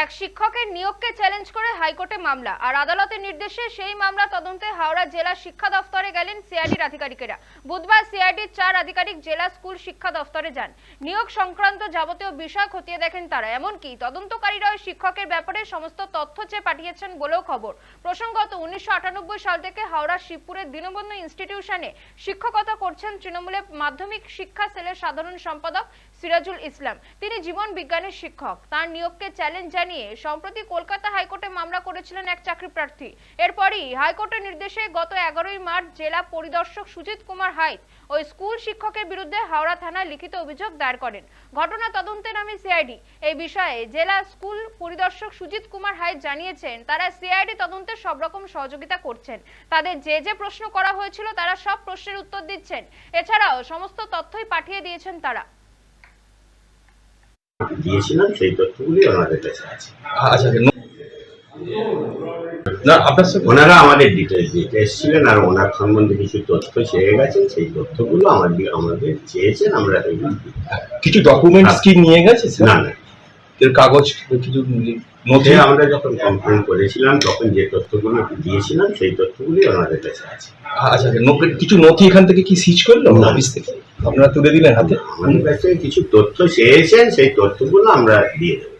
এক শিক্ষকের নিয়োগকে চ্যালেঞ্জ করে হাইকোর্টে মামলা, আর আদালতের নির্দেশে সেই মামলা তদন্তে হাওড়া জেলা শিক্ষা দফতরে গেলেন সিআইডির আধিকারিকেরা। বুধবার সিআইডির 4 আধিকারিক জেলা স্কুল শিক্ষা দফতরে যান। নিয়োগ সংক্রান্ত যাবতীয় বিষয় খতিয়ে দেখেন তারা। এমনকি তদন্তকারীরা ওই শিক্ষকের ব্যাপারে সমস্ত তথ্য চেয়ে পাঠিয়েছেন বলেও খবর। প্রসঙ্গত 1998 সাল থেকে হাওড়া শিবপুরের দীনবন্ধু ইনস্টিটিউশনে শিক্ষকতা করছেন তৃণমূলের মাধ্যমিক শিক্ষা সেলের সাধারণ সম্পাদক সিরাজুল ইসলাম। তিনি জীবন বিজ্ঞানের শিক্ষক। তার নিয়োগকে চ্যালেঞ্জ জানিয়ে সম্প্রতি কলকাতা হাইকোর্টে মামলা করেছিলেন এক চাকরি প্রার্থী। এরপরই হাইকোর্টের নির্দেশে গত 11 মার্চ জেলা পরিদর্শক সুজিত কুমার হাইত ওই স্কুল শিক্ষকের বিরুদ্ধে হাওড়া থানায় লিখিত অভিযোগ দায়ের করেন। ঘটনা তদন্তে নামে সিআইডি। এই বিষয়ে জেলা স্কুল পরিদর্শক সুজিত কুমার হাইত জানিয়েছেন, তারা সিআইডি তদন্তে সব রকম সহযোগিতা করছেন। তাদের যে প্রশ্ন করা হয়েছিল তারা সব প্রশ্নের উত্তর দিচ্ছেন। এছাড়াও সমস্ত তথ্যই পাঠিয়ে দিয়েছেন তারা। দিয়েছিলাম সেই তথ্যগুলি আমাদের কাছে আছে। আচ্ছা, না আপনার সাথে ওনারা আমাদের ডিটেলস দিতে এসেছিলেন, আর ওনার সম্বন্ধে কিছু তথ্য চেয়ে গেছেন। সেই তথ্যগুলো আমাদের চেয়েছেন, আমরা কিছু ডকুমেন্টস কি নিয়ে গেছে? না না, এর কাগজ কিছু নথি আমরা যখন কমপ্লেন করেছিলাম তখন যে তথ্যগুলো দিয়েছিলাম সেই তথ্যগুলি আমাদের কাছে আছে। আচ্ছা, কিছু নথি এখান থেকে কি সিজ করলো অফিস থেকে? আপনারা তুলে দিলেন হাতে? আমাদের কাছে কিছু তথ্য চেয়েছেন, সেই তথ্যগুলো আমরা দিয়ে দেবো।